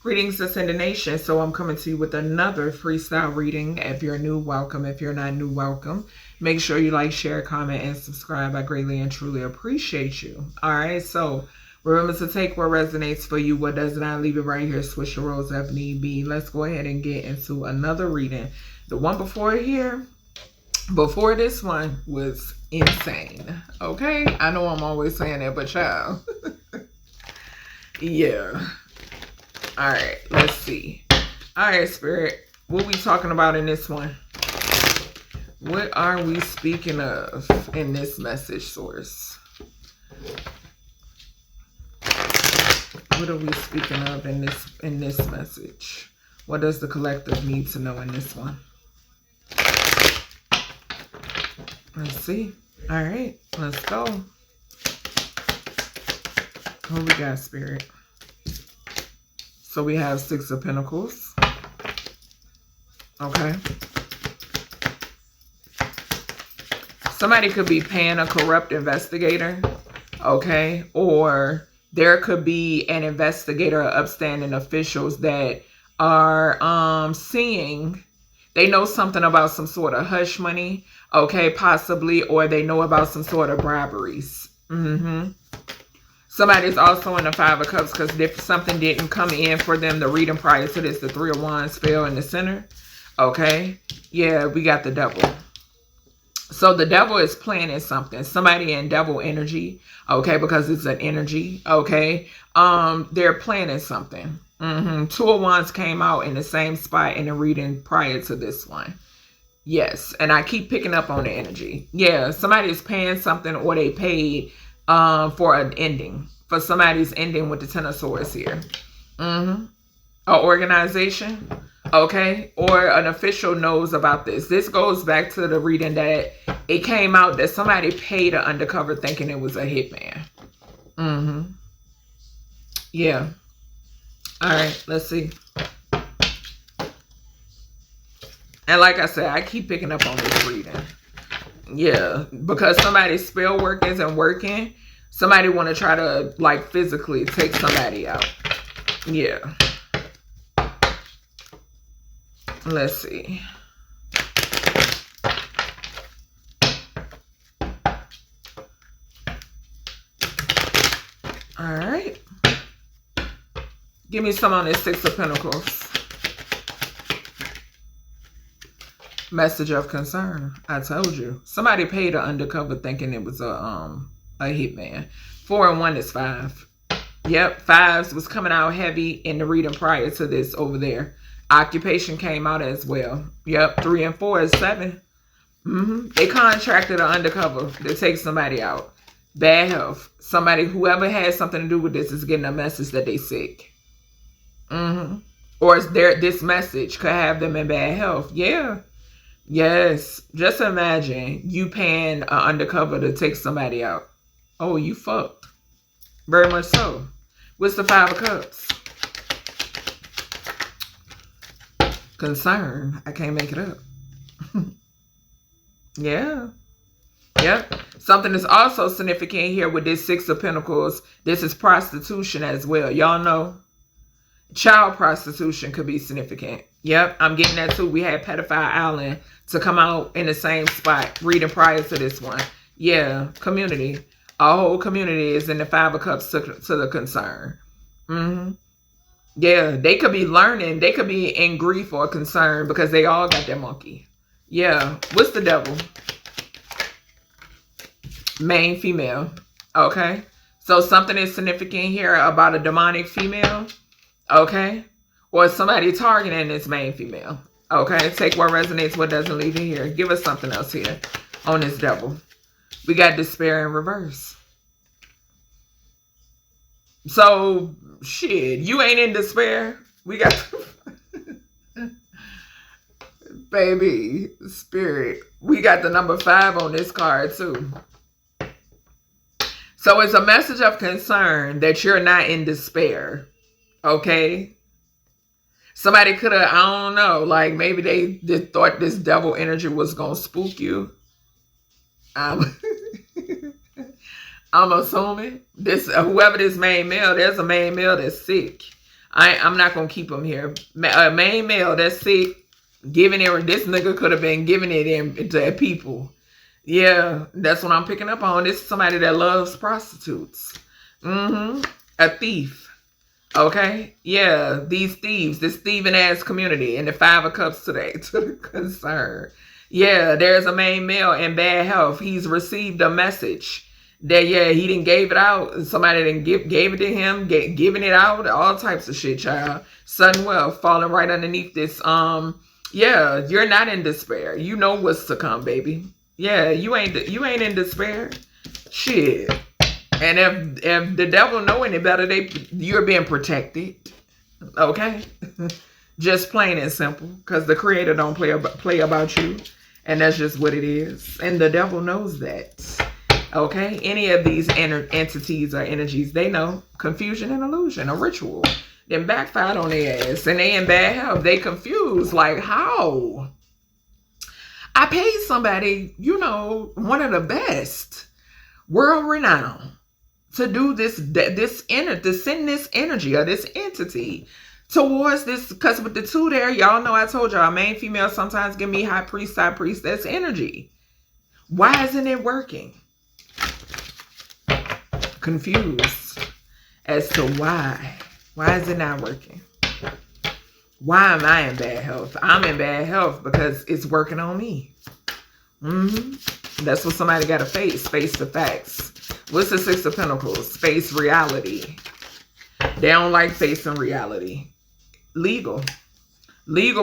Greetings, Ascended Nation. So I'm coming to you with another freestyle reading. If you're new, welcome. If you're not new, welcome. Make sure you like, share, comment, and subscribe. I greatly and truly appreciate you. All right, so remember to take what resonates for you, what does not. Leave it right here. Switch your roles if need be. Let's go ahead and get into another reading. The one before this one was insane. Okay, I know I'm always saying that, but child. Yeah. All right, let's see. All right, Spirit, what we talking about in this one? What are we speaking of in this message source? What are we speaking of in this message? What does the collective need to know in this one? Let's see. All right, let's go. What we got, Spirit? So we have Six of Pentacles. Okay. Somebody could be paying a corrupt investigator. Okay. Or there could be an investigator or upstanding officials that are seeing, they know something about some sort of hush money. Okay, possibly. Or they know about some sort of briberies. Somebody's also in the Five of Cups because if something didn't come in for them, the reading prior to this, the Three of Wands fell in the center. Okay. Yeah, we got the Devil. So the Devil is planning something. Somebody in Devil energy. Okay, because it's an energy. Okay. They're planning something. Two of Wands came out in the same spot in the reading prior to this one. Yes. And I keep picking up on the energy. Yeah. Somebody is paying something or they paid for an ending, for somebody's ending with the Ten of Swords here. An organization, okay, or an official knows about this. This goes back to the reading that it came out that somebody paid an undercover thinking it was a hitman. Yeah. All right, let's see. And like I said, I keep picking up on this reading. Yeah, because somebody's spell work isn't working. Somebody want to try to, like, physically take somebody out. Yeah. Let's see. All right. Give me some on this Six of Pentacles. Message of concern. I told you. Somebody paid an undercover thinking it was a hitman. 4 and 1 is 5. Yep, 5s was coming out heavy in the reading prior to this over there. Occupation came out as well. Yep, 3 and 4 is 7. They contracted an undercover to take somebody out. Bad health. Somebody, whoever has something to do with this is getting a message that they sick. Or this message could have them in bad health. Yeah. Yes. Just imagine you paying an undercover to take somebody out. Oh, you fucked. Very much so. What's the Five of Cups? Concern. I can't make it up. Yeah. Yep. Something is also significant here with this Six of Pentacles. This is prostitution as well. Y'all know child prostitution could be significant. Yep, I'm getting that too. We had Pedophile Island to come out in the same spot, reading prior to this one. Yeah, community. A whole community is in the Five of Cups to the concern. Yeah, they could be learning. They could be in grief or concern because they all got their monkey. Yeah, what's the Devil? Main female. Okay, so something is significant here about a demonic female. Okay. Or somebody targeting this main female. Okay. Take what resonates, what doesn't. Leave it here. Give us something else here on this Devil. We got despair in reverse. So, shit, you ain't in despair. We got... Baby, Spirit. We got the number 5 on this card too. So it's a message of concern that you're not in despair. Okay. Somebody could have, I don't know, like maybe they just thought this Devil energy was going to spook you. I'm assuming this, whoever this main male, there's a main male that's sick. I'm not gonna keep him here. Main male that's sick, giving it. This nigga could have been giving it in to people. Yeah, that's what I'm picking up on. This is somebody that loves prostitutes. A thief. Okay, yeah, these thieves, this thieving ass community, and the 5 of Cups today to the concern. Yeah, there's a main male in bad health. He's received a message that, yeah, he didn't gave it out. Somebody didn't gave it to him, giving it out, all types of shit, child. Sudden wealth falling right underneath this. Yeah, you're not in despair. You know what's to come, baby. Yeah, you ain't in despair. Shit. And if the devil know any better, you're being protected. Okay? Just plain and simple. Because the creator don't play about you. And that's just what it is. And the devil knows that. Okay? Any of these entities or energies, they know. Confusion and illusion, a ritual. Then backfired on their ass. And they in bad health. They confused. Like, how? I paid somebody, you know, one of the best. World renowned. To do send this energy or this entity towards this, because with the 2 there, y'all know I told y'all, main female sometimes give me high priestess energy. Why isn't it working? Confused as to why. Why is it not working? Why am I in bad health? I'm in bad health because it's working on me. That's what somebody got to face the facts. What's the 6 of Pentacles? Face reality. They don't like facing reality. Legal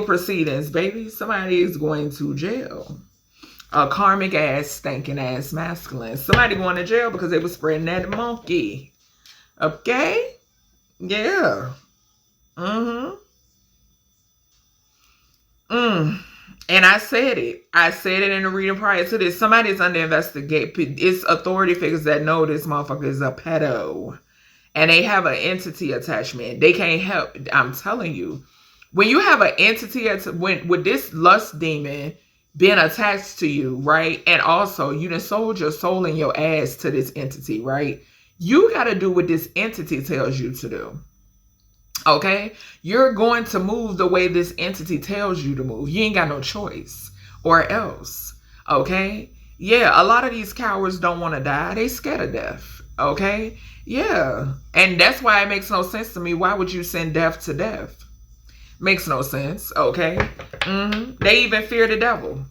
proceedings, baby. Somebody is going to jail. A karmic ass, stinking ass masculine. Somebody going to jail because they were spreading that monkey. Okay? Yeah. And I said it. I said it in the reading prior to this. Somebody's under investigation. It's authority figures that know this motherfucker is a pedo. And they have an entity attachment. They can't help. I'm telling you. When you have an entity, with this lust demon being attached to you, right? And also, you done sold your soul and your ass to this entity, right? You got to do what this entity tells you to do. Okay, you're going to move the way this entity tells you to move. You ain't got no choice or else. Okay, yeah, a lot of these cowards don't want to die. They scared of death. Okay, yeah, and that's why it makes no sense to me. Why would you send death to death? Makes no sense. Okay, they even fear the devil.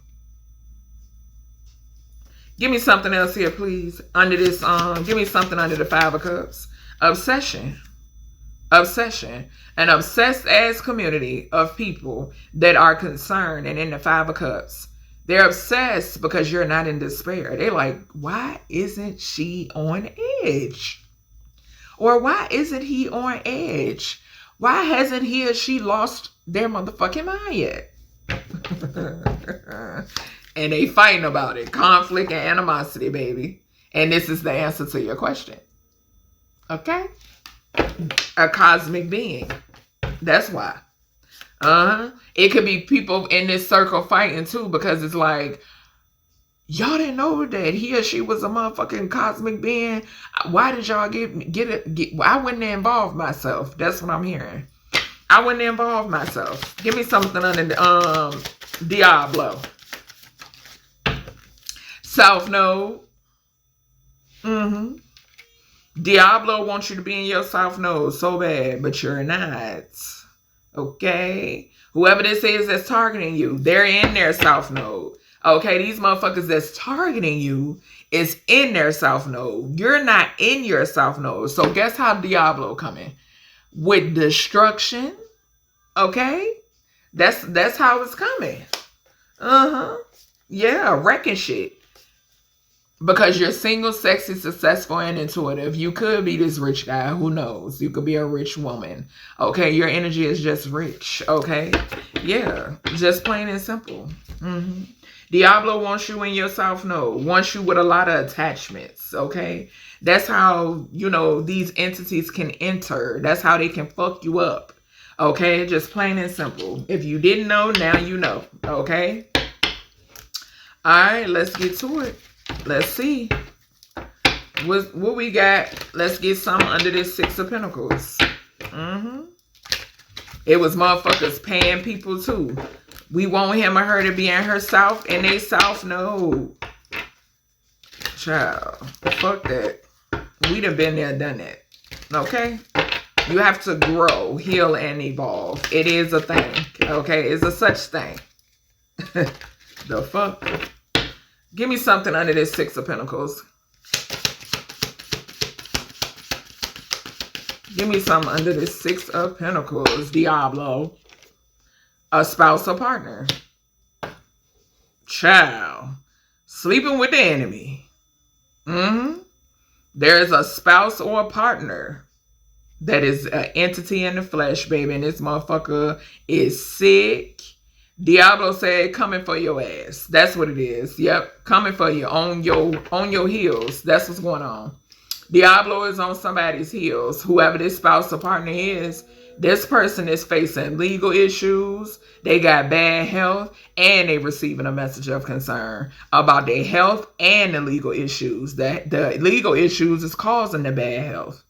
Give me something else here, please. Under this, give me something under the 5 of Cups. Obsession. An obsessed ass community of people that are concerned and in the 5 of Cups. They're obsessed because you're not in despair. They're like, why isn't she on edge? Or why isn't he on edge? Why hasn't he or she lost their motherfucking mind yet? And they fighting about it. Conflict and animosity, baby. And this is the answer to your question. Okay? A cosmic being. That's why. It could be people in this circle fighting too, because it's like, y'all didn't know that he or she was a motherfucking cosmic being. Why did y'all get it? I wouldn't involve myself. That's what I'm hearing. I wouldn't involve myself. Give me something under the Diablo. South Node. Diablo wants you to be in your South Node so bad, but you're not. Okay? Whoever this is that's targeting you, they're in their South Node. Okay? These motherfuckers that's targeting you is in their South Node. You're not in your South Node. So guess how Diablo coming? With destruction. Okay? That's how it's coming. Yeah, wrecking shit. Because you're single, sexy, successful, and intuitive. You could be this rich guy. Who knows? You could be a rich woman. Okay? Your energy is just rich. Okay? Yeah. Just plain and simple. Diablo wants you in your South Node. Wants you with a lot of attachments. Okay? That's how, you know, these entities can enter. That's how they can fuck you up. Okay? Just plain and simple. If you didn't know, now you know. Okay? Alright, let's get to it. Let's see. What we got. Let's get some under this 6 of Pentacles. It was motherfuckers paying people too. We want him or her to be in her south and they south node. Child, fuck that. We done been there, done that. Okay? You have to grow, heal, and evolve. It is a thing. Okay? It's a such thing. The fuck? Give me something under this Six of Pentacles. Give me something under this Six of Pentacles. Diablo. A spouse or partner. Child. Sleeping with the enemy. There's a spouse or a partner that is an entity in the flesh, baby. And this motherfucker is sick. Diablo said, coming for your ass. That's what it is. Yep. Coming for you on your heels. That's what's going on. Diablo is on somebody's heels. Whoever this spouse or partner is, this person is facing legal issues. They got bad health and they receiving a message of concern about their health and the legal issues. The legal issues is causing the bad health.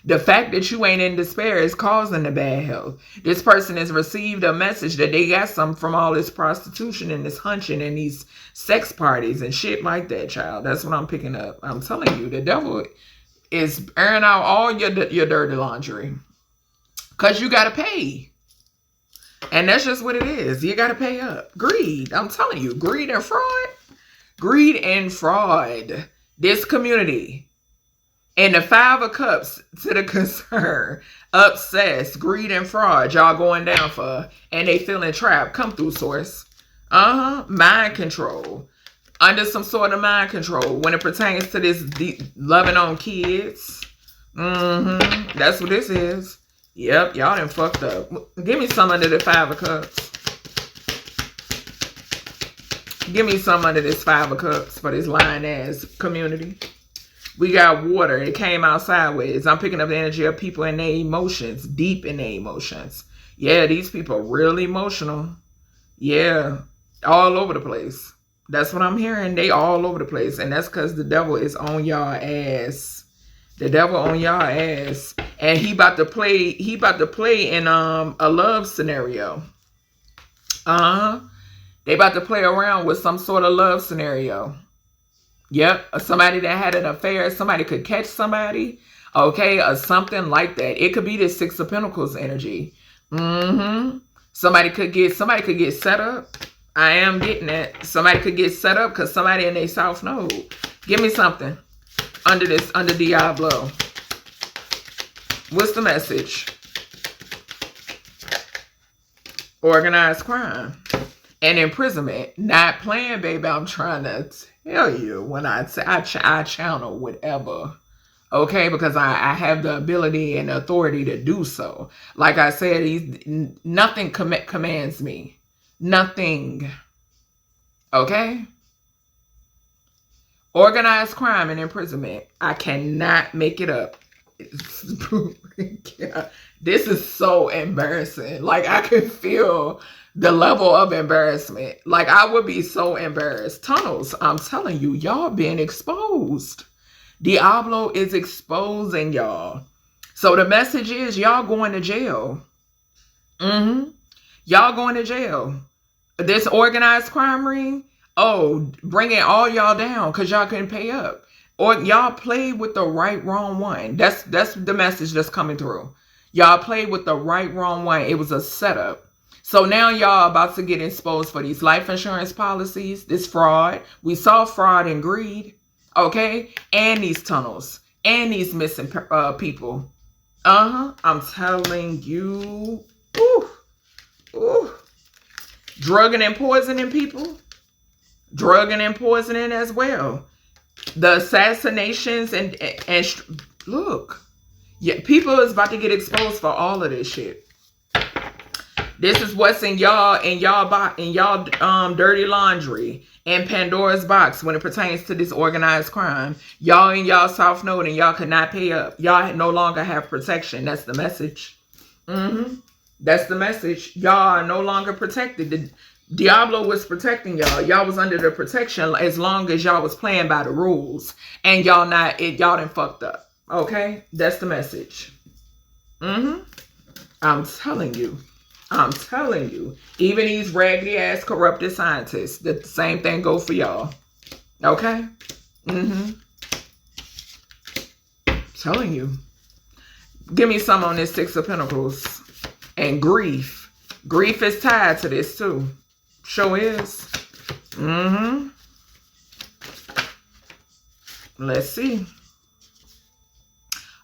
The fact that you ain't in despair is causing the bad health. This person has received a message that they got some from all this prostitution and this hunching and these sex parties and shit like that, child. That's what I'm picking up. I'm telling you, the devil is airing out all your dirty laundry. Because you got to pay. And that's just what it is. You got to pay up. Greed. I'm telling you, greed and fraud. Greed and fraud. This community. And the Five of Cups to the concern, obsessed, greed and fraud, y'all going down for, and they feeling trapped. Come through, source. Mind control. Under some sort of mind control when it pertains to this loving on kids. That's what this is. Yep, y'all done fucked up. Give me some under the Five of Cups. Give me some under this Five of Cups for this lying ass community. We got water. It came out sideways. I'm picking up the energy of people and their emotions. Deep in their emotions. Yeah, these people are really emotional. Yeah. All over the place. That's what I'm hearing. They all over the place. And that's because the devil is on y'all ass. The devil on y'all ass. And he about to play in a love scenario. They about to play around with some sort of love scenario. Yep, somebody that had an affair, somebody could catch somebody, okay, or something like that. It could be the Six of Pentacles energy. Somebody could get set up. I am getting that. Somebody could get set up because somebody in their south node. Give me something under Diablo. What's the message? Organized crime and imprisonment. Not playing, baby. I'm trying to tell you when I channel whatever, okay, because I have the ability and authority to do so. Like I said, nothing commands me. Nothing. Okay? Organized crime and imprisonment. I cannot make it up. This is so embarrassing. Like, I can feel the level of embarrassment. Like, I would be so embarrassed. Tunnels, I'm telling you, y'all being exposed. Diablo is exposing y'all. So the message is y'all going to jail. Y'all going to jail. This organized crime ring, bringing all y'all down because y'all couldn't pay up. Or y'all played with the wrong one. That's the message that's coming through. Y'all played with the wrong one. It was a setup. So now y'all about to get exposed for these life insurance policies, this fraud. We saw fraud and greed, okay? And these tunnels, and these missing people. I'm telling you. Drugging and poisoning people. Drugging and poisoning as well. The assassinations and look. Yeah, people is about to get exposed for all of this shit. This is what's in y'all dirty laundry and Pandora's box when it pertains to this organized crime. Y'all in y'all south node and y'all could not pay up. Y'all no longer have protection. That's the message. That's the message. Y'all are no longer protected. The Diablo was protecting y'all. Y'all was under the protection as long as y'all was playing by the rules. And y'all done fucked up. Okay? That's the message. I'm telling you. I'm telling you. Even these raggedy ass corrupted scientists, the same thing go for y'all. Okay? Telling you. Give me some on this Six of Pentacles. And grief. Grief is tied to this too. Sure is. Let's see.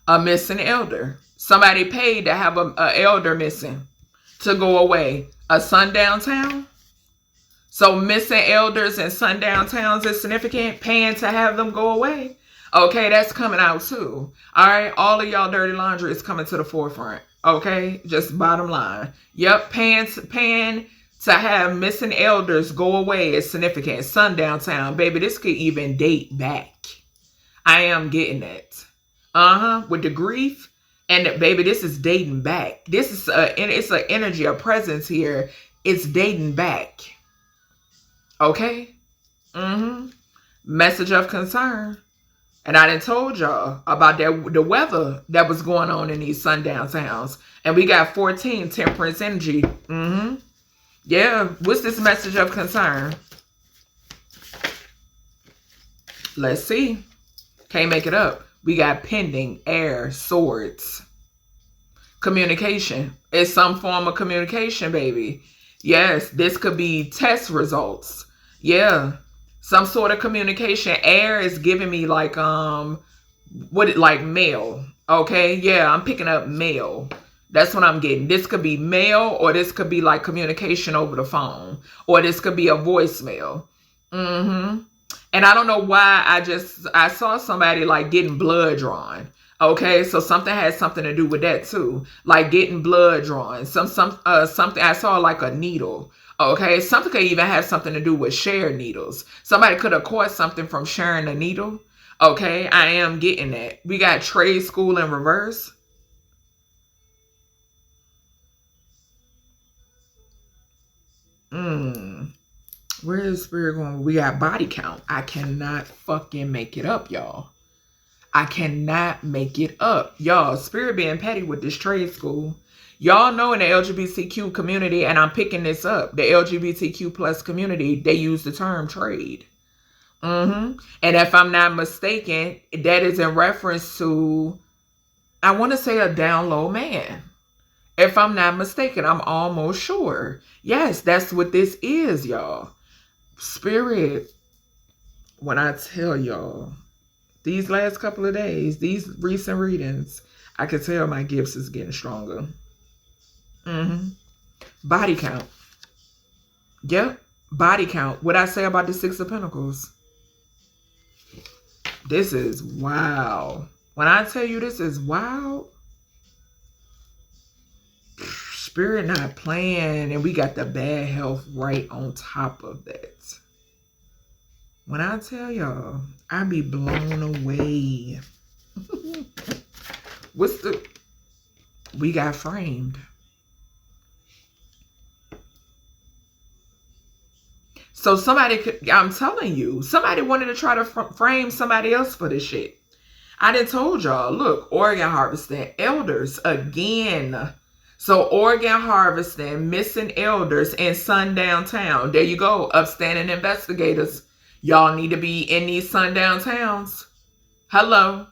A missing elder. Somebody paid to have a elder missing to go away. A sundown town. So missing elders in sundown towns is significant. Paying to have them go away. Okay, that's coming out too. All right, all of y'all dirty laundry is coming to the forefront. Okay, just bottom line. Yep, paying to have missing elders go away is significant. Sundown town, baby, this could even date back. I am getting that. With the grief and baby, this is dating back. This is it's an energy, a presence here. It's dating back. Okay. Message of concern. And I done told y'all about the weather that was going on in these sundown towns. And we got 14, temperance energy. Yeah. What's this message of concern? Let's see. Can't make it up. We got pending, air, swords. Communication. It's some form of communication, baby. Yes, this could be test results. Yeah. Some sort of communication. Air is giving me like, like mail. Okay. Yeah. I'm picking up mail. That's what I'm getting. This could be mail, or this could be like communication over the phone, or this could be a voicemail. And I don't know why I saw somebody like getting blood drawn. Okay. So something has something to do with that too. Like getting blood drawn. Something I saw like a needle. Okay, something could even have something to do with shared needles. Somebody could have caught something from sharing a needle. Okay, I am getting that. We got trade school in reverse. Where is spirit going? We got body count. I cannot fucking make it up, y'all. I cannot make it up. Y'all, spirit being petty with this trade school. Y'all know in the LGBTQ community, and I'm picking this up, the LGBTQ plus community, they use the term trade. And if I'm not mistaken, that is in reference to, I want to say a down low man. If I'm not mistaken, I'm almost sure. Yes, that's what this is, y'all. Spirit, when I tell y'all, these last couple of days, these recent readings, I can tell my gifts is getting stronger. Body count. Yep. Body count. What I say about the Six of Pentacles. This is wow. When I tell you this is wild, spirit not playing, and we got the bad health right on top of that. When I tell y'all, I be blown away. We got framed. So I'm telling you, somebody wanted to try to frame somebody else for this shit. I done told y'all, look, organ harvesting, elders again. So organ harvesting, missing elders in sundown town. There you go, upstanding investigators. Y'all need to be in these sundown towns. Hello.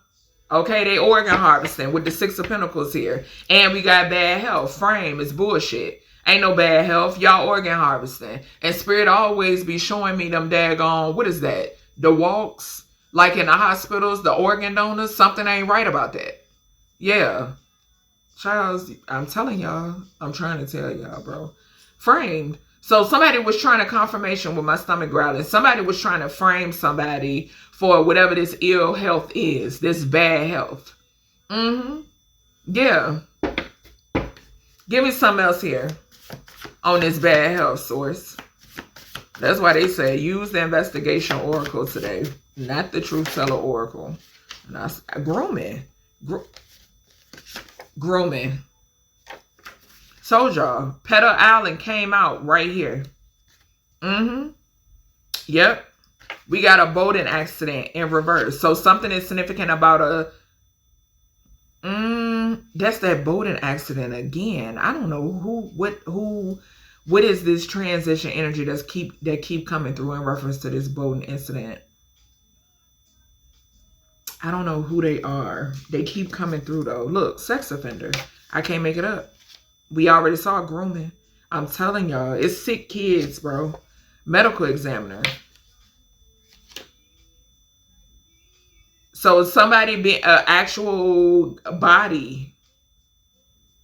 Okay, they organ harvesting with the Six of Pentacles here. And we got bad health. Frame is bullshit. Ain't no bad health. Y'all organ harvesting. And spirit always be showing me them daggone, what is that? The walks, like in the hospitals, the organ donors. Something ain't right about that. Yeah. Charles, I'm telling y'all. I'm trying to tell y'all, bro. Framed. So somebody was trying to confirmation with my stomach growling. Somebody was trying to frame somebody for whatever this ill health is. This bad health. Yeah. Give me something else here on this bad health source. That's why they say use the investigation oracle today, not the truth teller oracle. And grooming. Grooming. Told y'all, Petal Island came out right here. Yep. We got a boating accident in reverse. So something is significant about a That's that boating accident again. I don't know what is this transition energy that keep coming through in reference to this boating incident. I don't know who they are. They keep coming through though. Look, sex offender. I can't make it up. We already saw grooming. I'm telling y'all, it's sick kids, bro. Medical examiner. So somebody be an actual body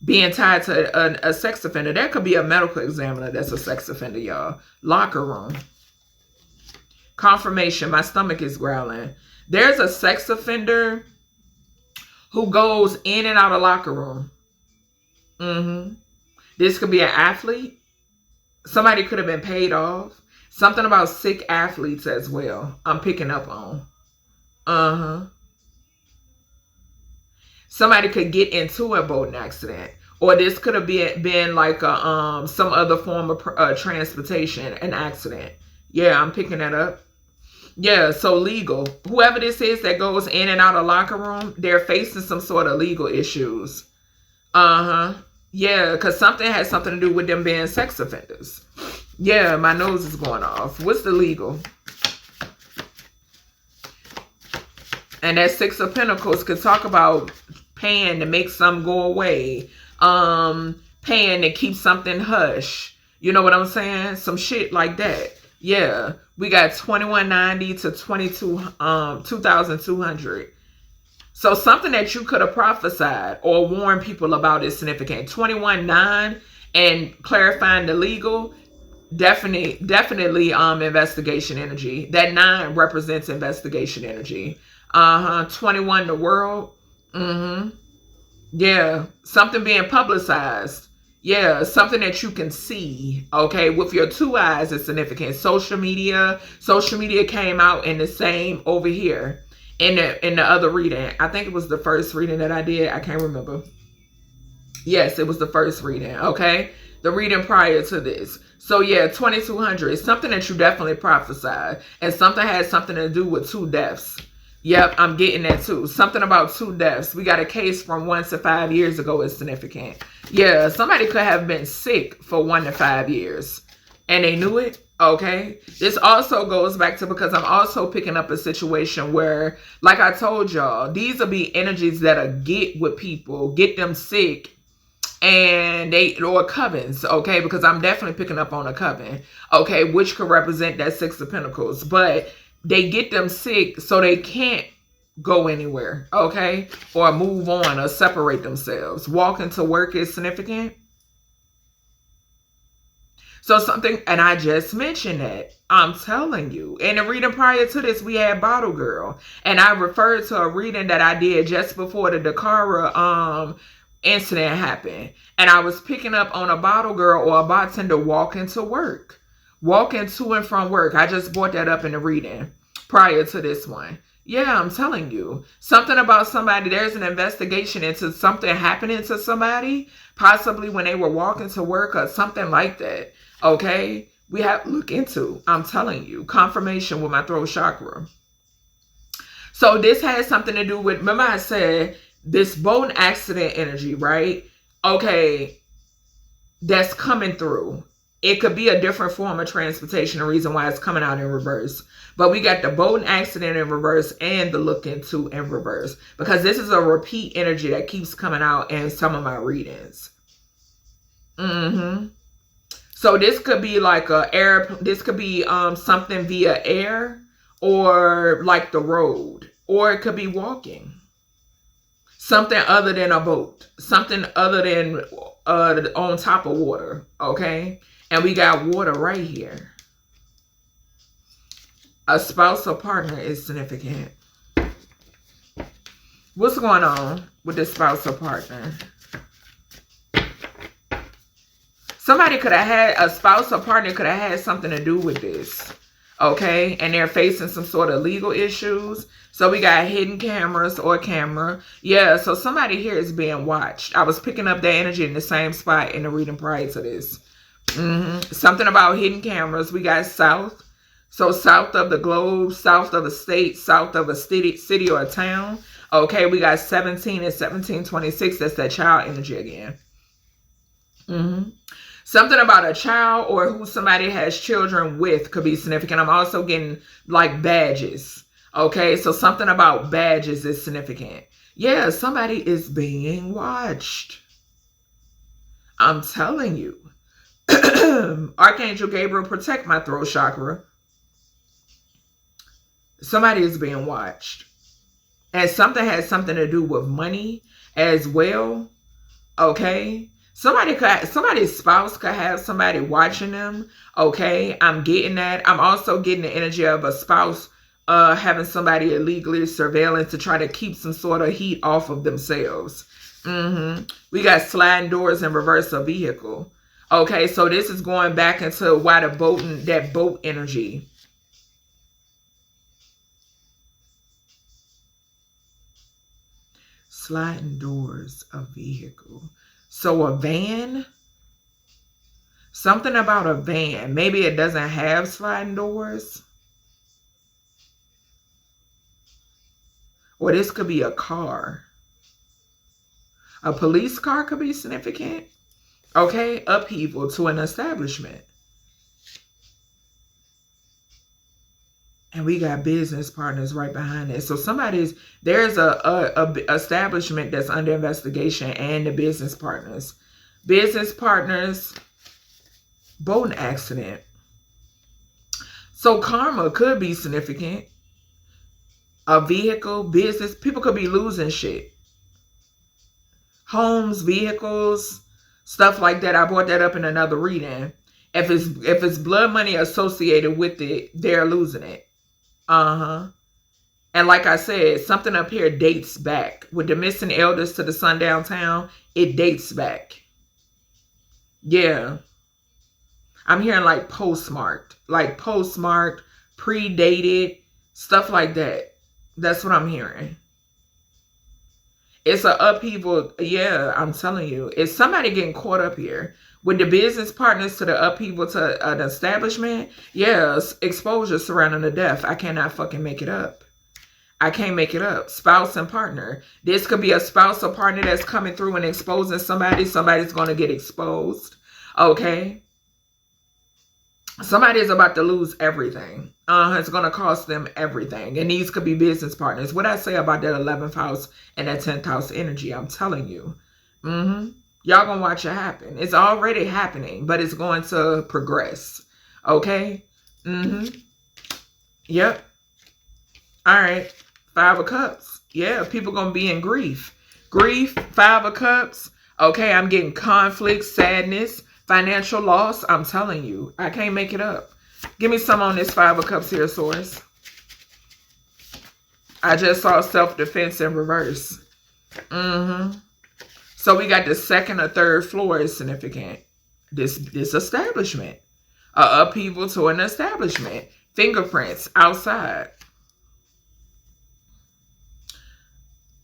being tied to a sex offender. That could be a medical examiner that's a sex offender, y'all. Locker room. Confirmation. My stomach is growling. There's a sex offender who goes in and out of locker room. This could be an athlete. Somebody could have been paid off. Something about sick athletes as well. I'm picking up on. Somebody could get into a boating accident. Or this could have been like a, some other form of transportation, an accident. Yeah, I'm picking that up. Yeah, so legal. Whoever this is that goes in and out of locker room, they're facing some sort of legal issues. Yeah, because something has something to do with them being sex offenders. Yeah, my nose is going off. What's the legal? And that Six of Pentacles could talk about paying to make something go away. Paying to keep something hush. You know what I'm saying? Some shit like that. Yeah. We got 2190 to 2200. So something that you could have prophesied or warned people about is significant. 21-9 and clarifying the legal, definitely investigation energy. That 9 represents investigation energy. 21 the world. Yeah, something being publicized. Yeah, something that you can see, okay, with your 2 eyes is significant. Social media came out in the same over here in the other reading. I think it was the first reading that I did. I can't remember. Yes, it was the first reading, okay? The reading prior to this. So yeah, 2200 is something that you definitely prophesied. And something has something to do with 2 deaths. Yep, I'm getting that too. Something about 2 deaths. We got a case from 1 to 5 years ago is significant. Yeah, somebody could have been sick for 1 to 5 years. And they knew it. Okay. This also goes back to, because I'm also picking up a situation where, like I told y'all, these will be energies that'll get with people, get them sick. And or covens, okay, because I'm definitely picking up on a coven, okay, which could represent that 6 of Pentacles. But they get them sick so they can't go anywhere, okay, or move on or separate themselves. Walking to work is significant. So something, and I just mentioned that. I'm telling you. In the reading prior to this, we had Bottle Girl. And I referred to a reading that I did just before the Dakara incident happened. And I was picking up on a bottle girl or a bartender walking to work. Walking to and from work. I just brought that up in the reading prior to this one. Yeah, I'm telling you. Something about somebody, there's an investigation into something happening to somebody, possibly when they were walking to work or something like that. Okay? We have to look into. I'm telling you. Confirmation with my throat chakra. So this has something to do with, remember I said, this boating accident energy, right? Okay, that's coming through. It could be a different form of transportation, the reason why it's coming out in reverse. But we got the boating accident in reverse and the look into in reverse. Because this is a repeat energy that keeps coming out in some of my readings. So this could be like this could be something via air or like the road. Or it could be walking. Something other than a boat. Something other than on top of water. Okay? And we got water right here. A spouse or partner is significant. What's going on with the spouse or partner? Somebody could have had, a spouse or partner could have had something to do with this. Okay? And they're facing some sort of legal issues. So we got hidden cameras or camera. Yeah, so somebody here is being watched. I was picking up that energy in the same spot in the reading prior to this. Something about hidden cameras. We got south. So south of the globe, south of a state, south of a city or a town. Okay, we got 17 and 1726. That's that child energy again. Something about a child or who somebody has children with could be significant. I'm also getting like badges. Okay, so something about badges is significant. Yeah, somebody is being watched. I'm telling you. Archangel Gabriel, protect my throat chakra. Somebody is being watched. And something has something to do with money as well. Okay. Somebody's spouse could have somebody watching them. Okay. I'm getting that. I'm also getting the energy of a spouse having somebody illegally surveillance to try to keep some sort of heat off of themselves. We got sliding doors in reverse of vehicle. Okay, so this is going back into why that boat energy. Sliding doors of vehicle. So a van. Something about a van. Maybe it doesn't have sliding doors. Or this could be a car. A police car could be significant. Okay, upheaval to an establishment. And we got business partners right behind it. So there's a establishment that's under investigation and the business partners. Business partners, boat accident. So karma could be significant. A vehicle, business, people could be losing shit. Homes, vehicles, stuff like that. I brought that up in another reading. If it's blood money associated with it, they're losing it. And like I said, something up here dates back. With the missing elders to the sundown town, it dates back. Yeah. I'm hearing like postmarked, predated, stuff like that. That's what I'm hearing. It's an upheaval. Yeah, I'm telling you. It's somebody getting caught up here. With the business partners to the upheaval to an establishment. Yes, exposure surrounding the death. I cannot fucking make it up. I can't make it up. Spouse and partner. This could be a spouse or partner that's coming through and exposing somebody. Somebody's going to get exposed. Okay. Somebody is about to lose everything. It's going to cost them everything. And these could be business partners. What I say about that 11th house and that 10th house energy, I'm telling you. Y'all going to watch it happen. It's already happening, but it's going to progress. Okay? Yep. All right. 5 of Cups. Yeah, people going to be in grief. Grief, 5 of Cups. Okay, I'm getting conflict, sadness, financial loss. I'm telling you. I can't make it up. Give me some on this 5 of Cups here, Source. I just saw self-defense in reverse. So we got the 2nd or 3rd floor is significant. This establishment. Upheaval to an establishment. Fingerprints outside.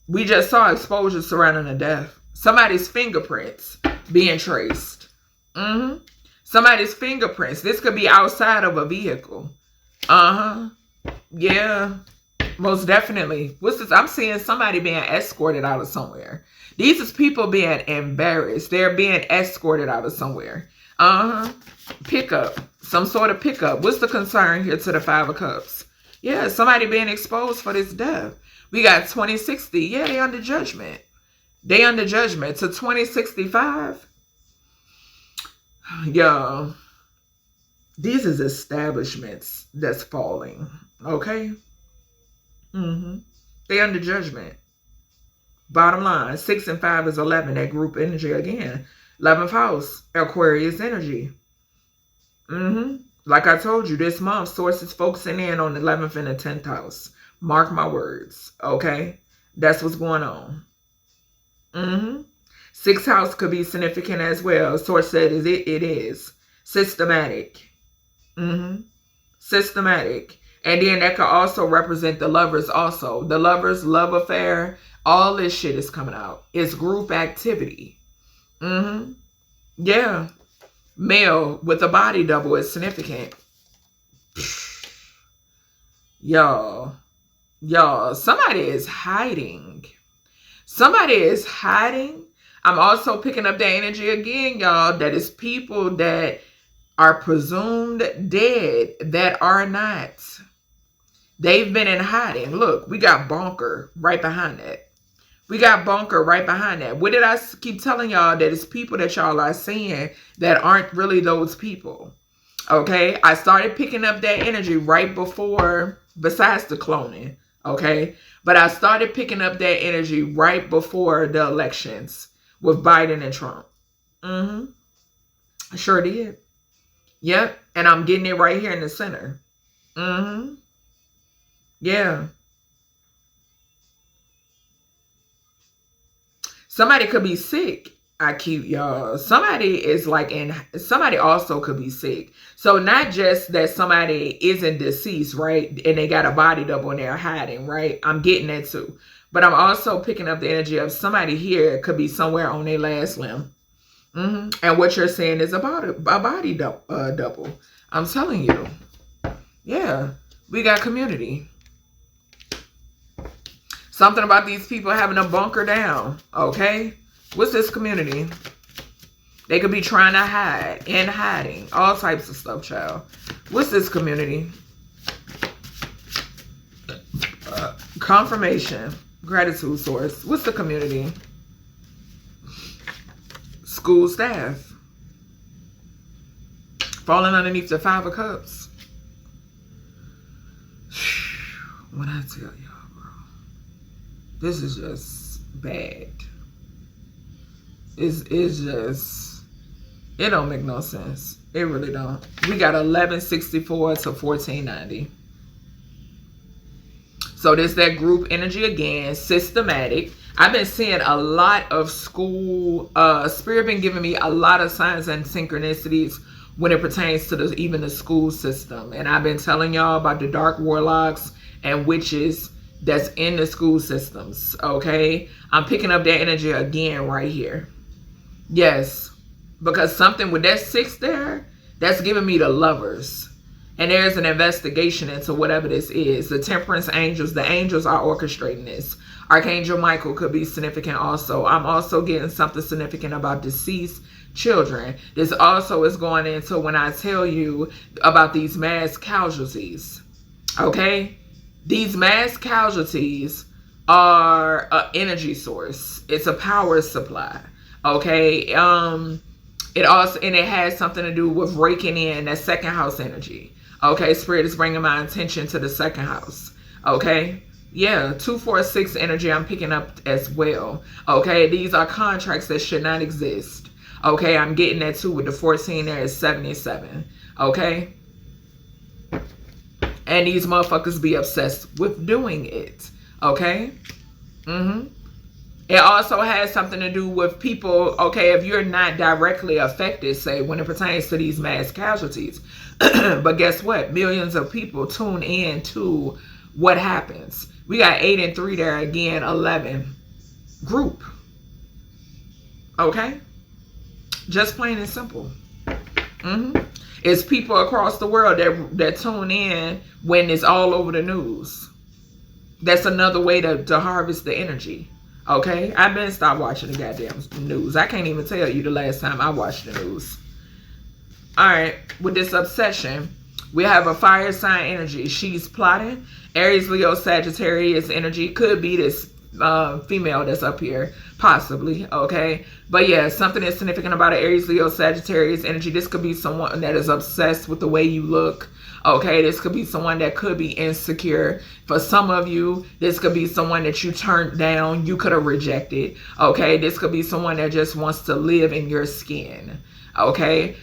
We just saw exposure surrounding the death. Somebody's fingerprints being traced. Somebody's fingerprints. This could be outside of a vehicle. Yeah. Most definitely. What's this? I'm seeing somebody being escorted out of somewhere. These is people being embarrassed. They're being escorted out of somewhere. Pickup. Some sort of pickup. What's the concern here to the 5 of Cups? Yeah, somebody being exposed for this death. We got 2060. Yeah, they under judgment. They under judgment. To 2065. Yo. These is establishments that's falling. Okay? They under judgment. Bottom line, 6 and 5 is 11. That group energy again. 11th house, Aquarius energy. Like I told you, this month, Source is focusing in on the 11th and the 10th house. Mark my words. Okay? That's what's going on. 6th house could be significant as well. Source said it is. Systematic. Systematic. And then that could also represent the lovers also. The lovers, love affair, all this shit is coming out. It's group activity. Yeah. Male with a body double is significant. Y'all. Y'all, somebody is hiding. Somebody is hiding. I'm also picking up the energy again, y'all, that is people that are presumed dead that are not. They've been in hiding. Look, we got Bonker right behind that. We got Bonker right behind that. What did I keep telling y'all? That it's people that y'all are seeing that aren't really those people. Okay? I started picking up that energy right before, besides the cloning. Okay? But I started picking up that energy right before the elections with Biden and Trump. I sure did. Yep. And I'm getting it right here in the center. Yeah. Somebody could be sick. I keep y'all. Somebody is like somebody also could be sick. So not just that somebody isn't deceased, right? And they got a body double and they're hiding, right? I'm getting that too. But I'm also picking up the energy of somebody here could be somewhere on their last limb. And what you're saying is about a body double. I'm telling you. Yeah. We got community. Something about these people having a bunker down. Okay? What's this community? They could be trying to hide, in hiding. All types of stuff, child. What's this community? Confirmation. Gratitude source. What's the community? School staff. Falling underneath the 5 of Cups. When I tell y'all, bro. This is just bad. It's just, it don't make no sense. It really don't. We got 1164 to 1490. So there's that group energy again, systematic. I've been seeing a lot of school, Spirit been giving me a lot of signs and synchronicities when it pertains to even the school system. And I've been telling y'all about the dark warlocks and witches that's in the school systems, okay? I'm picking up that energy again right here. Yes, because something with that 6 there, that's giving me the Lovers. And there's an investigation into whatever this is. The Temperance Angels, the angels are orchestrating this. Archangel Michael could be significant also. I'm also getting something significant about deceased children. This also is going into when I tell you about these mass casualties, okay? These mass casualties are an energy source. It's a power supply. Okay. It also, and it has something to do with raking in that 2nd house energy. Okay. Spirit is bringing my attention to the 2nd house. Okay. Yeah. 246 energy I'm picking up as well. Okay. These are contracts that should not exist. Okay. I'm getting that too with the 14 there is 77. Okay. And these motherfuckers be obsessed with doing it. Okay. It also has something to do with people, okay, if you're not directly affected, say, when it pertains to these mass casualties. But guess what? Millions of people tune in to what happens. We got 8 and 3 there again, 11. Group. Okay? Just plain and simple. It's people across the world that tune in when it's all over the news. That's another way to harvest the energy. Okay, I've been stopped watching the goddamn news. I can't even tell you the last time I watched the news. All right, with this obsession, we have a fire sign energy. She's plotting. Aries, Leo, Sagittarius energy. Could be this female that's up here, possibly. Okay, but yeah, something is significant about an Aries, Leo, Sagittarius energy. This could be someone that is obsessed with the way you look. Okay, this could be someone that could be insecure. For some of you, this could be someone that you turned down, you could have rejected. Okay, this could be someone that just wants to live in your skin. Okay,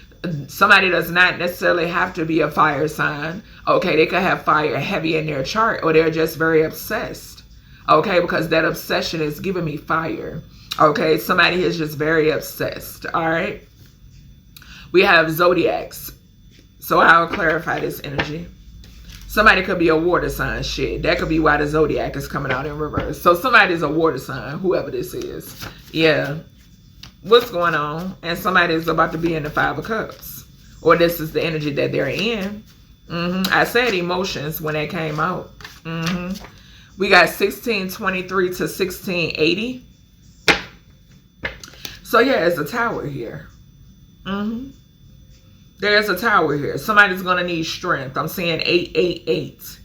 somebody does not necessarily have to be a fire sign. Okay, they could have fire heavy in their chart, or they're just very obsessed. Okay, because that obsession is giving me fire. Okay, somebody is just very obsessed. All right, we have zodiacs. So I'll clarify this energy. Somebody could be a water sign. Shit, that could be why the zodiac is coming out in reverse. So somebody's a water sign, whoever this is. Yeah. What's going on? And somebody is about to be in the 5 of Cups. Or this is the energy that they're in. I said emotions when that came out. We got 1623 to 1680. So yeah, it's a tower here. There's a tower here. Somebody's going to need strength. I'm saying 888.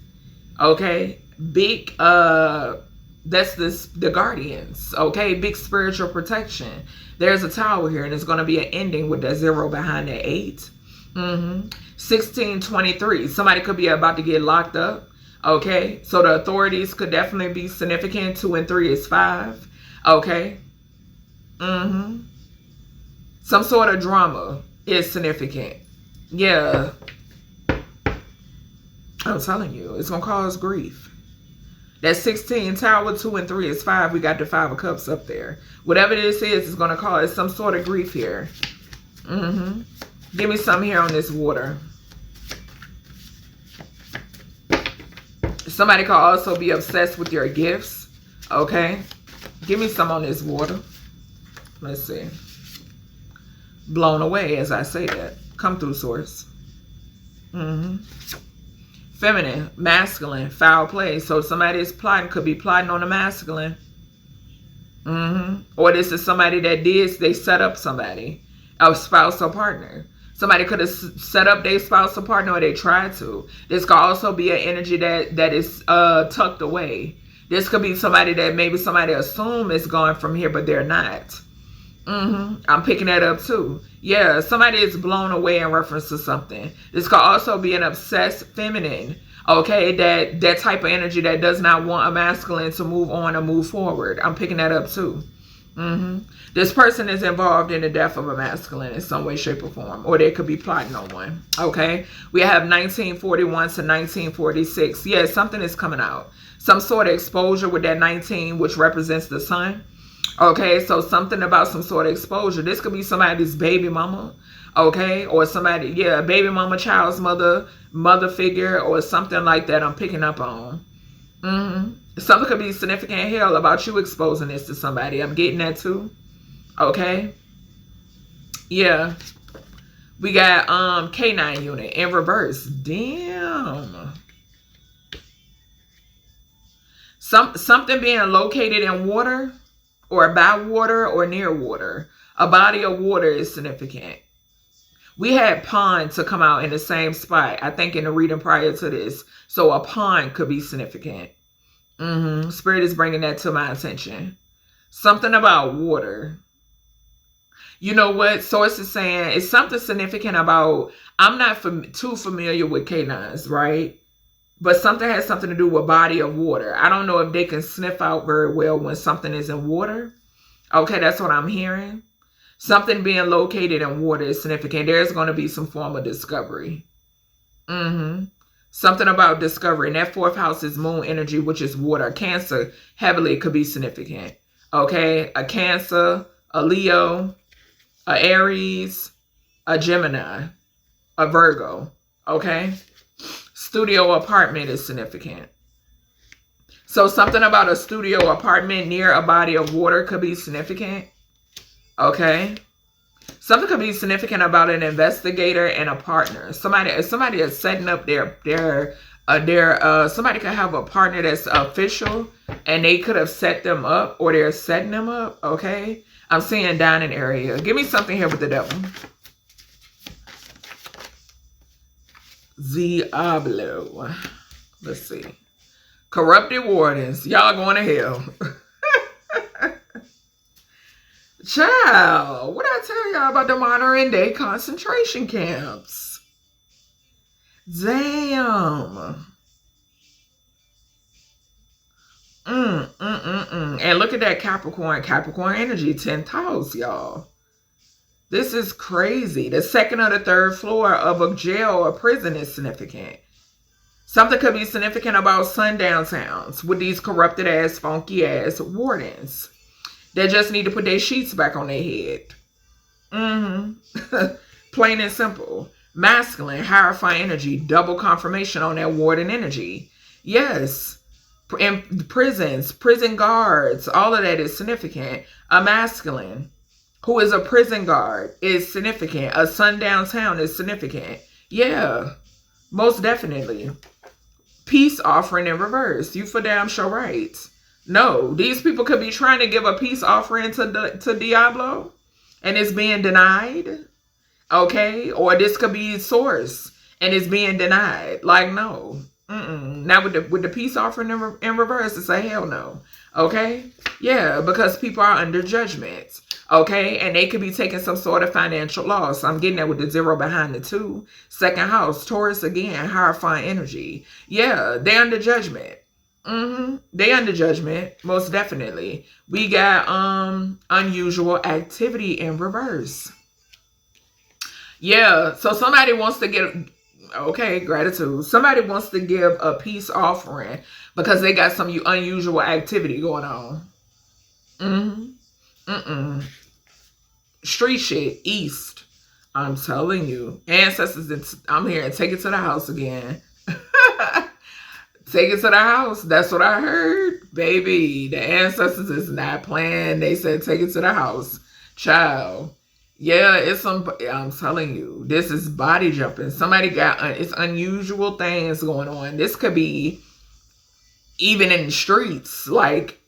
Okay. Big, that's the guardians. Okay. Big spiritual protection. There's a tower here, and it's going to be an ending with that 0 behind that 8. 1623. Somebody could be about to get locked up. Okay. So the authorities could definitely be significant. 2 and 3 is 5. Okay. Some sort of drama is significant. Yeah. I'm telling you, it's going to cause grief. That 16 tower, 2 and 3 is 5. We got the 5 of cups up there. Whatever this is, it's going to cause some sort of grief here. Give me some here on this water. Somebody could also be obsessed with your gifts. Okay. Give me some on this water. Let's see. Blown away as I say that. Come through, source. Feminine, masculine, foul play. So somebody is plotting, could be plotting on a masculine. Or this is somebody that they set up somebody, a spouse or partner. Somebody could have set up their spouse or partner, or they tried to. This could also be an energy that is tucked away. This could be somebody that maybe somebody assume is going from here, but they're not. I'm picking that up too. Yeah, somebody is blown away in reference to something. This could also be an obsessed feminine. Okay, that type of energy that does not want a masculine to move on or move forward. I'm picking that up too. This person is involved in the death of a masculine in some way, shape, or form. Or they could be plotting on one. Okay, we have 1941 to 1946. Yeah, something is coming out. Some sort of exposure with that 19, which represents the sun. Okay, so something about some sort of exposure. This could be somebody's baby mama, okay, or somebody, yeah, baby mama, child's mother figure, or something like that. I'm picking up on. Something could be significant hell about you exposing this to somebody. I'm getting that too. Okay, yeah, we got K9 unit in reverse. Damn. Something being located in water, or by water, or near water. A body of water is significant. We had pond to come out in the same spot, I think, in the reading prior to this. So a pond could be significant. Spirit is bringing that to my attention. Something about water. You know what? Source is saying it's something significant about, I'm not too familiar with K9s, right? But something has something to do with body of water. I don't know if they can sniff out very well when something is in water. Okay, that's what I'm hearing. Something being located in water is significant. There's going to be some form of discovery. Something about discovery. And that 4th house is moon energy, which is water. Cancer heavily could be significant. Okay, a Cancer, a Leo, a Aries, a Gemini, a Virgo. Okay. Studio apartment is significant. So something about a studio apartment near a body of water could be significant. Okay. Something could be significant about an investigator and a partner. Somebody is setting up somebody could have a partner that's official, and they could have set them up, or they're setting them up. Okay. I'm seeing down an area. Give me something here with the devil. Diablo. Let's see. Corrupted wardens. Y'all going to hell. Child, what I tell y'all about the modern day concentration camps? Damn. And look at that Capricorn energy, 10th house, y'all. This is crazy. The 2nd or the 3rd floor of a jail or prison is significant. Something could be significant about sundown towns with these corrupted ass, funky ass wardens. They just need to put their sheets back on their head. Plain and simple. Masculine, hierophant energy, double confirmation on that warden energy. Yes. In prisons, prison guards, all of that is significant. A masculine who is a prison guard is significant. A sundown town is significant. Yeah, most definitely. Peace offering in reverse. You for damn sure right. No, these people could be trying to give a peace offering to Diablo, and it's being denied. Okay, or this could be source, and it's being denied. Like, no. Now with the peace offering in reverse, it's a hell no. Okay, yeah, because people are under judgment. Okay, and they could be taking some sort of financial loss. I'm getting that with the 0 behind the 2. Second house, Taurus again, hierophant energy. Yeah, they under judgment. They under judgment, most definitely. We got unusual activity in reverse. Yeah, so somebody wants to get, okay, gratitude. Somebody wants to give a peace offering because they got some unusual activity going on. Street shit, east. I'm telling you. Ancestors, I'm here. Take it to the house again. Take it to the house. That's what I heard. Baby, the ancestors is not playing. They said take it to the house. Child. Yeah, it's some, I'm telling you, this is body jumping. Somebody got, it's unusual things going on. This could be even in the streets, like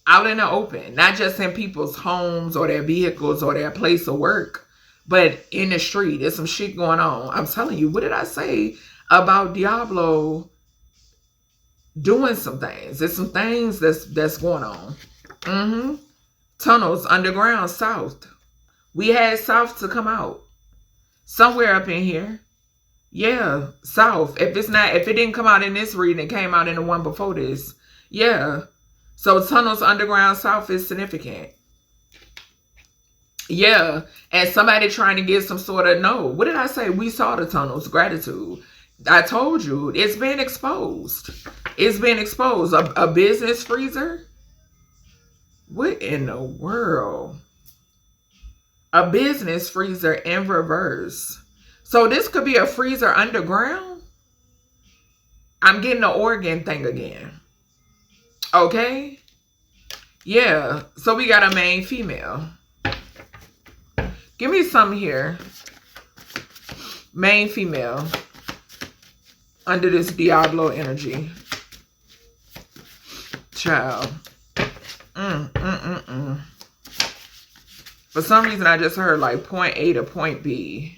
out in the open, not just in people's homes or their vehicles or their place of work, but in the street. There's some shit going on. I'm telling you, what did I say about Diablo doing some things? There's some things that's going on. Tunnels, underground, south. We had south to come out. Somewhere up in here. Yeah, south. If it didn't come out in this reading, it came out in the one before this. Yeah. So tunnels, underground, south is significant. Yeah. And somebody trying to get some sort of, no. What did I say? We saw the tunnels. Gratitude. I told you. It's been exposed. It's been exposed. A business freezer? What in the world? A business freezer in reverse. So this could be a freezer underground. I'm getting the organ thing again. Okay. Yeah. So we got a main female. Give me some here. Main female. Under this Diablo energy. Child. For some reason, I just heard like point A to point B.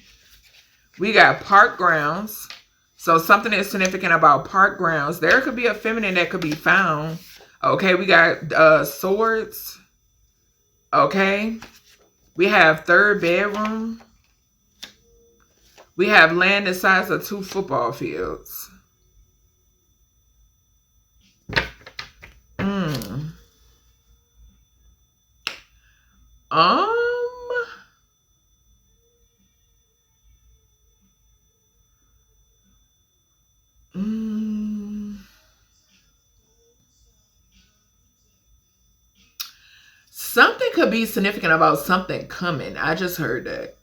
We got park grounds. So something is significant about park grounds. There could be a feminine that could be found. Okay, we got swords. Okay. We have third bedroom. We have land the size of 2 football fields. Something could be significant about something coming. I just heard that.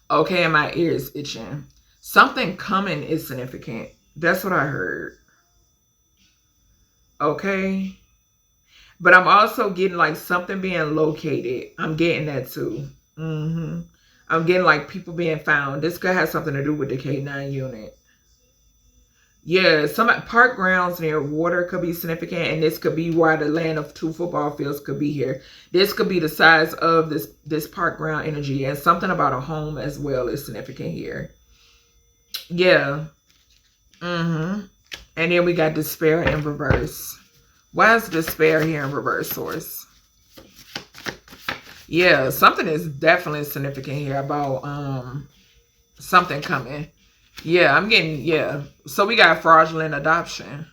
Okay, and my ear is itching. Something coming is significant. That's what I heard. Okay. But I'm also getting like something being located. I'm getting that too. I'm getting like people being found. This could have something to do with the K9 unit. Yeah, some park grounds near water could be significant, and this could be why the land of 2 football fields could be here. This could be the size of this park ground energy, and something about a home as well is significant here. Yeah. And then we got despair in reverse. Why is despair here in reverse, source? Yeah, something is definitely significant here about something coming. Yeah, I'm getting, yeah. So we got fraudulent adoption.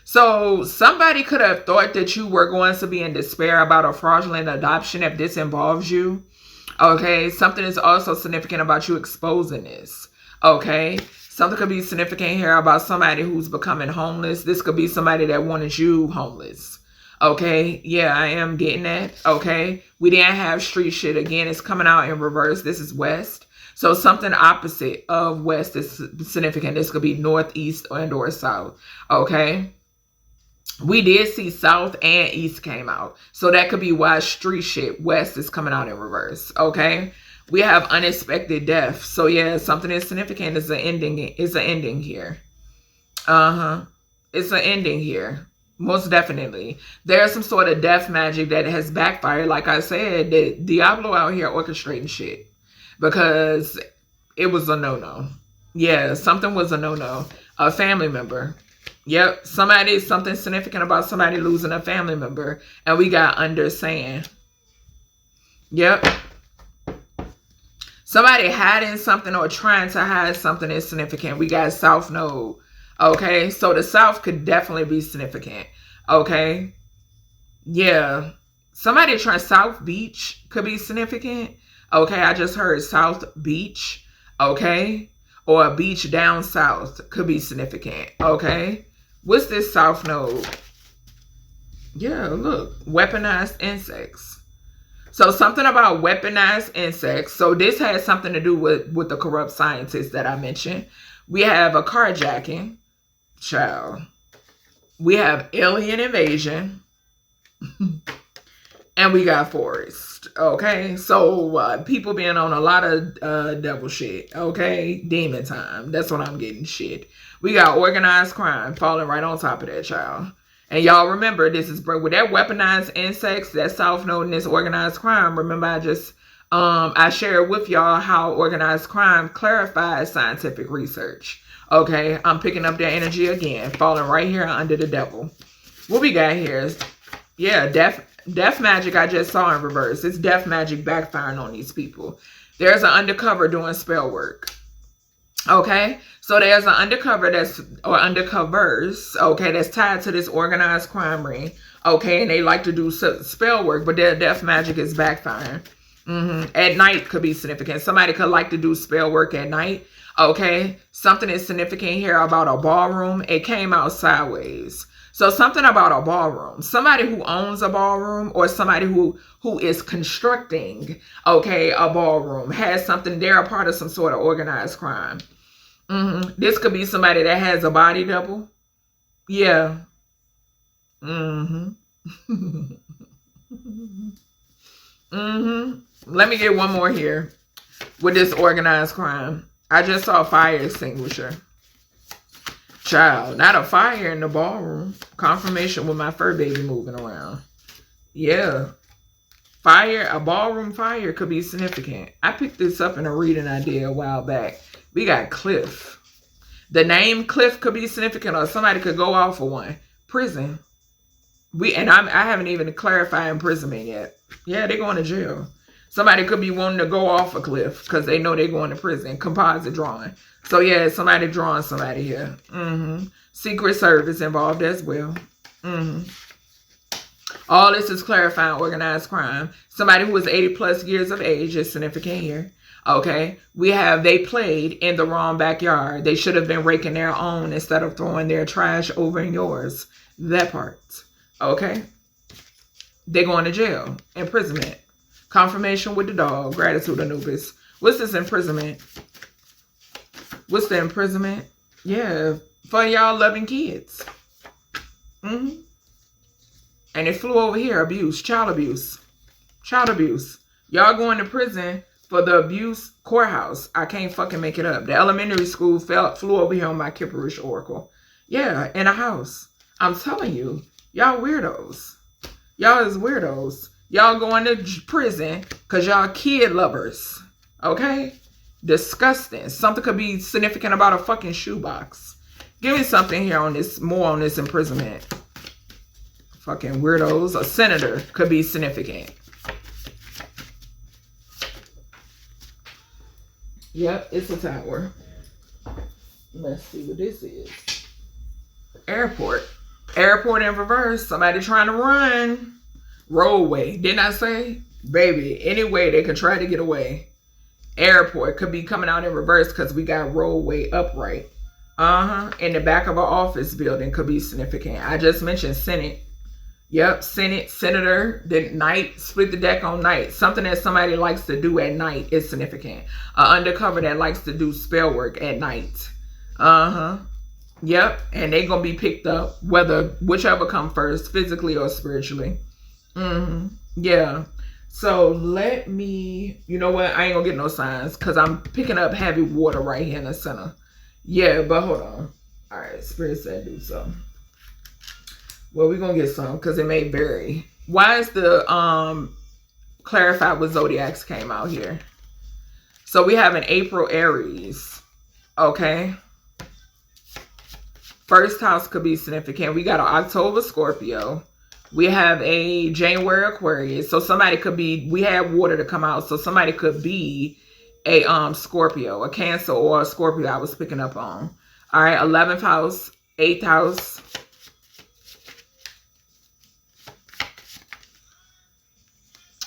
So somebody could have thought that you were going to be in despair about a fraudulent adoption if this involves you. Okay, something is also significant about you exposing this. Okay, something could be significant here about somebody who's becoming homeless. This could be somebody that wanted you homeless. Okay, yeah, I am getting that. Okay, we didn't have street shit. Again, it's coming out in reverse. This is west. So something opposite of west is significant. This could be northeast and or south. Okay. We did see south and east came out. So that could be why street shit west is coming out in reverse. Okay. We have unexpected death. So yeah, something is significant. Is an ending. Is an ending here. It's an ending here. Most definitely. There's some sort of death magic that has backfired. Like I said, the Diablo out here orchestrating shit. Because it was a no-no. Yeah, something was a no-no. A family member. Yep, something significant about somebody losing a family member. And we got understand. Yep. Somebody hiding something or trying to hide something is significant. We got South Node. Okay, so the South could definitely be significant. Okay. Yeah. Somebody trying South Beach could be significant. Okay, I just heard South Beach. Okay. Or a beach down south could be significant. Okay. What's this South Node? Yeah, look. Weaponized insects. So something about weaponized insects. So this has something to do with the corrupt scientists that I mentioned. We have a carjacking. Child. We have alien invasion. And we got forest. Okay. So people being on a lot of devil shit. Okay. Demon time. That's what I'm getting. Shit. We got organized crime falling right on top of that, child. And y'all remember, this is with that weaponized insects, that South Node and this organized crime. Remember, I shared with y'all how organized crime clarifies scientific research. Okay, I'm picking up that energy again, falling right here under the devil. What we got here is, yeah, death magic I just saw in reverse. It's death magic backfiring on these people. There's an undercover doing spell work. Okay, so there's an undercover undercovers, okay, that's tied to this organized crime ring. Okay, and they like to do spell work, but their death magic is backfiring. At night could be significant. Somebody could like to do spell work at night. Okay, something is significant here about a ballroom. It came out sideways. So something about a ballroom. Somebody who owns a ballroom or somebody who is constructing, okay, a ballroom has something. They're a part of some sort of organized crime. This could be somebody that has a body double. Yeah. Let me get one more here with this organized crime. I just saw a fire extinguisher. Child, not a fire in the ballroom. Confirmation with my fur baby moving around. Yeah. Fire, a ballroom fire could be significant. I picked this up in a reading I did a while back. We got Cliff. The name Cliff could be significant, or somebody could go off for one. Prison. I haven't even clarified imprisonment yet. Yeah, they're going to jail. Somebody could be wanting to go off a cliff because they know they're going to prison. Composite drawing. So yeah, somebody drawing somebody here. Secret Service involved as well. All this is clarifying organized crime. Somebody who is 80 plus years of age is significant here. Okay. We have they played in the wrong backyard. They should have been raking their own instead of throwing their trash over in yours. That part. Okay. They're going to jail. Imprisonment. Confirmation with the dog. Gratitude, Anubis. What's this imprisonment? What's the imprisonment? Yeah. For y'all loving kids. And it flew over here. Abuse. Child abuse. Child abuse. Y'all going to prison for the abuse courthouse. I can't fucking make it up. The elementary school flew over here on my Kipperish oracle. Yeah. In a house. I'm telling you. Y'all weirdos. Y'all is weirdos. Y'all going to prison because y'all kid lovers. Okay? Disgusting. Something could be significant about a fucking shoebox. Give me something here on this, more on this imprisonment. Fucking weirdos. A senator could be significant. Yep, it's a tower. Let's see what this is. Airport. Airport in reverse. Somebody trying to run. Roadway. Didn't I say? Baby, any way they can try to get away. Airport could be coming out in reverse because we got roadway upright. In the back of an office building could be significant. I just mentioned Senate. Yep, Senate, Senator, the night, split the deck on night. Something that somebody likes to do at night is significant. Undercover that likes to do spell work at night. Yep, and they gonna be picked up, whichever come first, physically or spiritually. Yeah. So let me, you know what? I ain't gonna get no signs because I'm picking up heavy water right here in the center. Yeah, but hold on. All right, Spirit said do so. Well, we're going to get some because it may vary. Why is the clarify what zodiacs came out here? So we have an April Aries. Okay. First house could be significant. We got an October Scorpio. We have a January Aquarius. So somebody could be, we had water to come out. So somebody could be a Scorpio, a Cancer or a Scorpio I was picking up on. All right, 11th house, 8th house.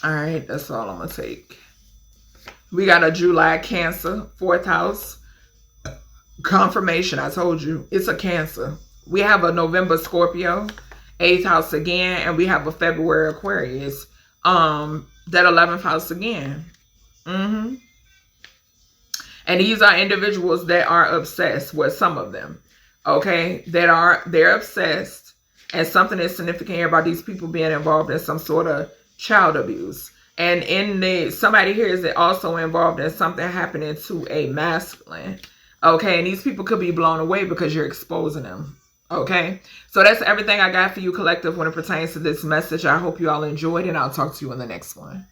All right, that's all I'm going to take. We got a July Cancer, 4th house. Confirmation, I told you. It's a Cancer. We have a November Scorpio, 8th house again. And we have a February Aquarius, that 11th house again. And these are individuals that are obsessed with some of them. Okay? They're obsessed. And something is significant here about these people being involved in some sort of child abuse. And somebody here is also involved in something happening to a masculine. Okay, and these people could be blown away because you're exposing them. Okay, so that's everything I got for you, collective, when it pertains to this message. I hope you all enjoyed, and I'll talk to you in the next one.